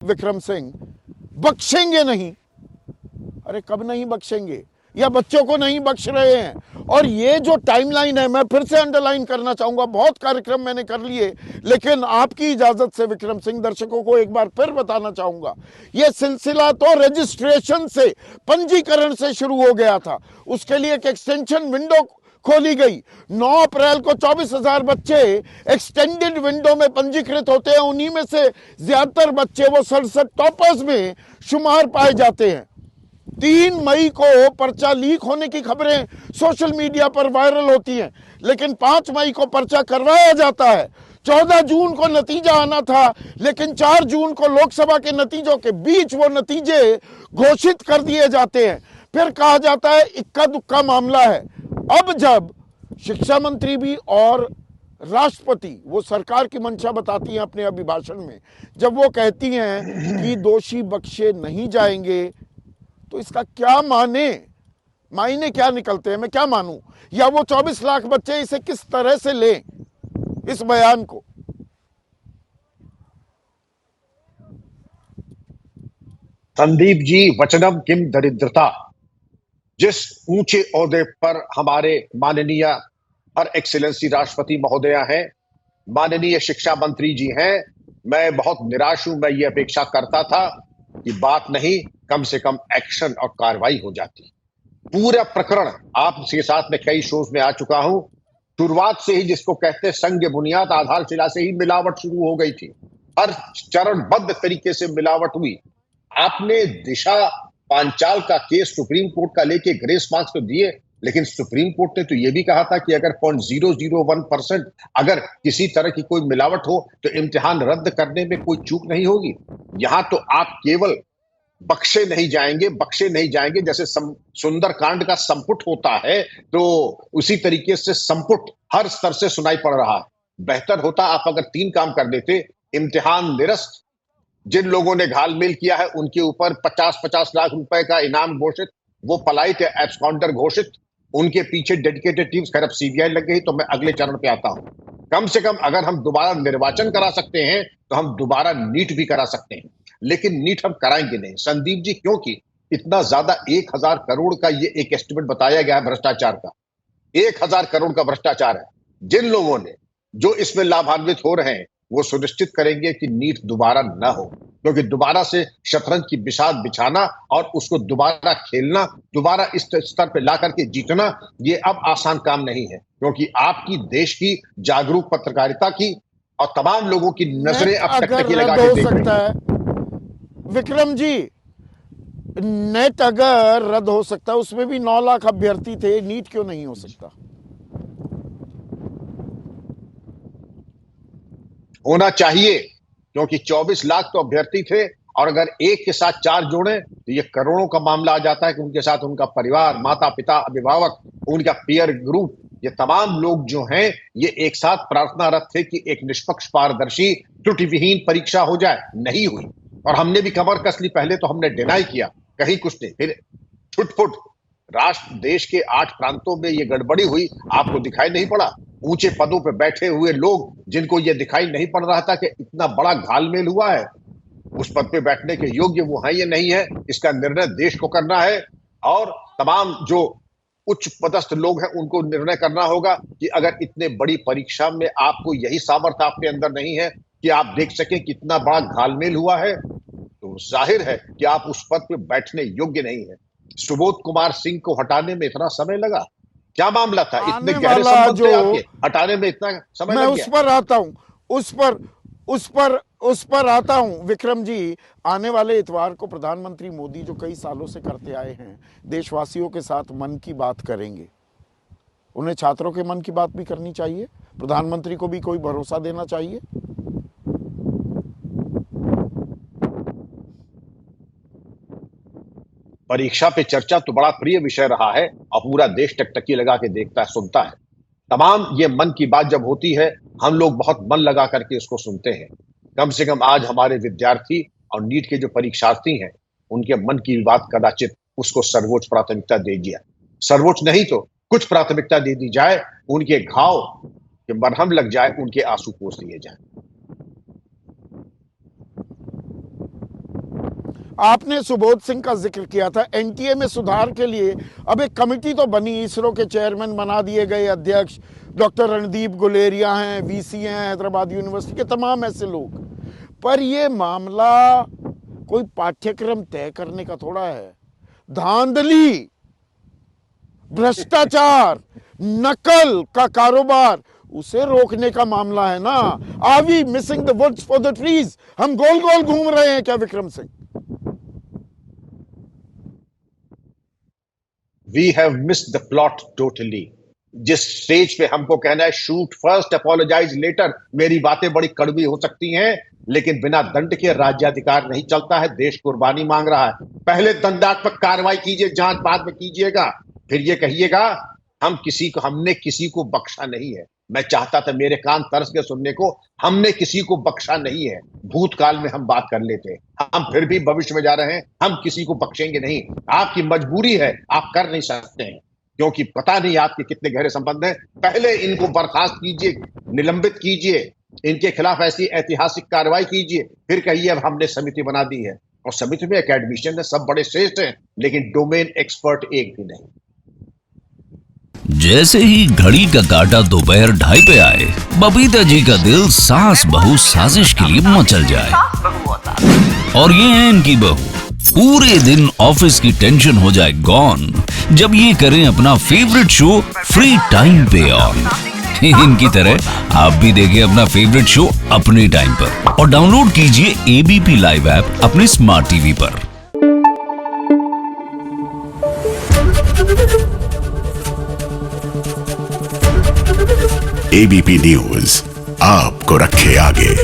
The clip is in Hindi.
विक्रम सिंह बख्शेंगे नहीं। अरे कब नहीं बख्शेंगे, या बच्चों को नहीं बख्श रहे हैं। और ये जो टाइमलाइन है, मैं फिर से अंडरलाइन करना चाहूंगा, बहुत कार्यक्रम मैंने कर लिए, लेकिन आपकी इजाजत से विक्रम सिंह दर्शकों को एक बार फिर बताना चाहूंगा, ये सिलसिला तो रजिस्ट्रेशन से, पंजीकरण से शुरू हो गया था। उसके लिए एक एक्सटेंशन विंडो खोली गई। 9 अप्रैल को 24,000 बच्चे एक्सटेंडेड विंडो में पंजीकृत होते हैं। उन्हीं में से ज्यादातर बच्चे वो 67 टॉपर्स में शुमार पाए जाते हैं। 3 मई को पर्चा लीक होने की खबरें सोशल मीडिया पर वायरल होती हैं, लेकिन 5 मई को पर्चा करवाया जाता है। 14 जून को नतीजा आना था, लेकिन 4 जून को लोकसभा के नतीजों के बीच वो नतीजे घोषित कर दिए जाते हैं। फिर कहा जाता है इक्का दुक्का मामला है। अब जब शिक्षा मंत्री भी और राष्ट्रपति, वो सरकार की मंशा बताती हैं अपने अभिभाषण में, जब वो कहती हैं कि दोषी बख्शे नहीं जाएंगे, तो इसका क्या मायने क्या निकलते हैं? मैं क्या मानूं? या वो 24 लाख बच्चे इसे किस तरह से लें, इस बयान को? संदीप जी, वचनम किम दरिद्रता। जिस ऊंचे ओहदे पर हमारे माननीय हर एक्सीलेंसी राष्ट्रपति महोदया हैं, माननीय शिक्षा मंत्री जी हैं, मैं बहुत निराश हूं। मैं ये अपेक्षा करता था कि बात नहीं, कम से कम एक्शन और कार्रवाई हो जाती। पूरा प्रकरण आपके साथ में कई शोज में आ चुका हूं। शुरुआत से ही जिसको कहते हैं संग बुनियाद, आधारशिला से ही मिलावट शुरू हो गई थी। हर चरणबद्ध तरीके से मिलावट हुई। आपने दिशा पांचाल का केस सुप्रीम कोर्ट का लेके ग्रेस मार्क्स तो दिए, लेकिन सुप्रीम कोर्ट ने तो यह भी कहा था कि अगर 0.001% अगर किसी तरह की कोई मिलावट हो तो इम्तिहान रद्द करने में कोई चूक नहीं होगी। यहां तो आप केवल बख्शे नहीं जाएंगे। जैसे सुंदरकांड का संपुट होता है, तो उसी तरीके से संपुट हर स्तर से सुनाई पड़ रहा है। बेहतर होता आप अगर 3 काम कर देते। इम्तिहान निरस्त, जिन लोगों ने घालमेल किया है उनके ऊपर 50-50 लाख रुपए का इनाम घोषित, वो पलाइट या एब्सकॉन्डर घोषित, उनके पीछे डेडिकेटेड टीम्स, खैर अब सीबीआई लग गई, तो मैं अगले चरण पे आता हूं। कम से कम अगर हम दोबारा निर्वाचन करा सकते हैं तो हम दोबारा नीट भी करा सकते हैं, लेकिन नीट हम कराएंगे नहीं संदीप जी, क्योंकि इतना ज्यादा 1,000 करोड़ का ये एक एस्टिमेट बताया गया है भ्रष्टाचार का। 1,000 करोड़ का भ्रष्टाचार है। जिन लोगों ने जो इसमें लाभान्वित हो रहे हैं वो सुनिश्चित करेंगे कि नीट दोबारा न हो, क्योंकि दोबारा से शतरंज की बिसात बिछाना और उसको दोबारा खेलना, दोबारा इस स्तर पे ला करके जीतना, ये अब आसान काम नहीं है। क्योंकि आपकी देश की जागरूक पत्रकारिता की और तमाम लोगों की नजरें अब टकटकी लगा के देख रही हैं। विक्रम जी, नेट अगर रद्द हो सकता है, उसमें भी 9 लाख अभ्यर्थी थे, नीट क्यों नहीं हो सकता? होना चाहिए, क्योंकि 24 लाख तो अभ्यर्थी थे, और अगर एक के साथ 4 जोड़े तो ये करोड़ों का मामला आ जाता है कि उनके साथ उनका परिवार, माता पिता, अभिभावक, उनका पीयर ग्रुप, ये तमाम लोग जो हैं ये एक साथ प्रार्थनारत थे कि एक निष्पक्ष, पारदर्शी, त्रुटि विहीन परीक्षा हो जाए। नहीं हुई, और हमने भी कमर कस ली। पहले तो हमने डिनाई किया, कहीं कुछ नहीं, फिर छुटपुट राष्ट्र देश के 8 प्रांतों में ये गड़बड़ी हुई, आपको दिखाई नहीं पड़ा? ऊंचे पदों पर बैठे हुए लोग, जिनको ये दिखाई नहीं पड़ रहा था कि इतना बड़ा घालमेल हुआ है, उस पद पे बैठने के योग्य वो है या नहीं है, इसका निर्णय देश को करना है। और तमाम जो उच्च पदस्थ लोग हैं उनको निर्णय करना होगा कि अगर इतने बड़ी परीक्षा में आपको यही सामर्थ्य आपके अंदर नहीं है कि आप देख सकें कितना बड़ा घालमेल हुआ है, तो जाहिर है कि आप उस पद पे बैठने योग्य नहीं है। सुबोध कुमार सिंह को हटाने में इतना समय लगा, क्या मामला था? इतने गहरे संबंध थे आपके, हटाने में इतना समय लग गया? मैं उस पर आता हूं, उस पर आता हूं विक्रम जी। आने वाले इतवार को प्रधानमंत्री मोदी, जो कई सालों से करते आए हैं, देशवासियों के साथ मन की बात करेंगे। उन्हें छात्रों के मन की बात भी करनी चाहिए, प्रधानमंत्री को भी कोई भरोसा देना चाहिए। परीक्षा पे चर्चा तो बड़ा प्रिय विषय रहा है, और पूरा देश टकटकी लगा के देखता है, सुनता है। तमाम ये मन की बात जब होती है, हम लोग बहुत मन लगा करके इसको सुनते हैं। कम से कम आज हमारे विद्यार्थी और नीट के जो परीक्षार्थी हैं, उनके मन की बात कदाचित उसको सर्वोच्च प्राथमिकता दे दिया। सर्वोच्च नहीं तो कुछ प्राथमिकता दे दी जाए, उनके घाव के मरहम लग जाए, उनके आंसू पोंछ दिए जाए। आपने सुबोध सिंह का जिक्र किया था। एनटीए में सुधार के लिए अब एक कमेटी तो बनी, इसरो के चेयरमैन बना दिए गए अध्यक्ष, डॉक्टर रणदीप गुलेरिया हैं, वीसी हैं हैदराबाद यूनिवर्सिटी के, तमाम ऐसे लोग। पर ये मामला कोई पाठ्यक्रम तय करने का थोड़ा है। धांधली, भ्रष्टाचार, नकल का कारोबार, उसे रोकने का मामला है ना। Are we missing the woods for the trees? हम गोल गोल घूम रहे हैं क्या Vikram Singh? We have missed the plot totally. जिस स्टेज पे हमको कहना है शूट फर्स्ट अपोलोजाइज लेटर, मेरी बातें बड़ी कड़वी हो सकती हैं, लेकिन बिना दंड के राज्याधिकार नहीं चलता है। देश कुर्बानी मांग रहा है। पहले दंडात्मक कार्रवाई कीजिए, जांच बाद में कीजिएगा, फिर ये कहिएगा हमने किसी को बख्शा नहीं है। मैं चाहता था मेरे कान तरस के सुनने को, हमने किसी को बख्शा नहीं है। भूतकाल में हम बात कर लेते, हम फिर भी भविष्य में जा रहे हैं, हम किसी को बख्शेंगे नहीं। आपकी मजबूरी है, आप कर नहीं सकते हैं, क्योंकि पता नहीं आपके कितने गहरे संबंध हैं। पहले इनको बर्खास्त कीजिए, निलंबित कीजिए, इनके खिलाफ ऐसी ऐतिहासिक कार्रवाई कीजिए, फिर कहिए अब हमने समिति बना दी है। और समिति में एकेडमिशियन है, सब बड़े श्रेष्ठ हैं, लेकिन डोमेन एक्सपर्ट एक भी नहीं। जैसे ही घड़ी का काटा दोपहर 2:30 पे आए, बबीता जी का दिल सास बहू साजिश के लिए मचल जाए। और ये है इनकी बहू, पूरे दिन ऑफिस की टेंशन हो जाए गॉन जब ये करें अपना फेवरेट शो फ्री टाइम पे ऑन। इनकी तरह आप भी देखें अपना फेवरेट शो अपने टाइम पर और डाउनलोड कीजिए एबीपी लाइव ऐप अपने स्मार्ट टीवी पर। एबीपी न्यूज आपको रखे आगे।